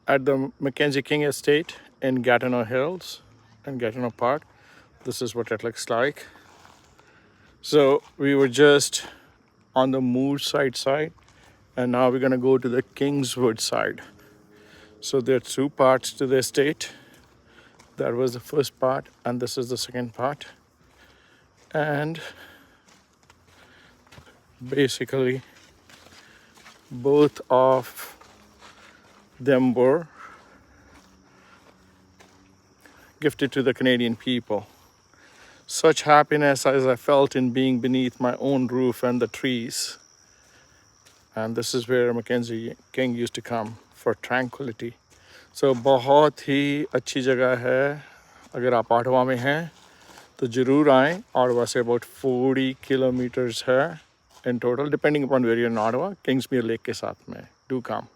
at the Mackenzie King Estate in Gatineau Hills and Gatineau Park. This is what it looks like. So we were just on the Moorside side, and now we're gonna go to the Kingswood side. So there are two parts to the estate. That was the first part, and this is the second part. And basically, both of them were gifted to the Canadian people. Such happiness as I felt in being beneath my own roof and the trees. And this is where Mackenzie King used to come for tranquility. So बहुत ही अच्छी जगह है. अगर आप Ottawa में हैं तो ज़रूर आएँ. ऑटवा से about 40 kilometers है in total, depending upon where you're in Ottawa. Kingsmere Lake के साथ में. Do come.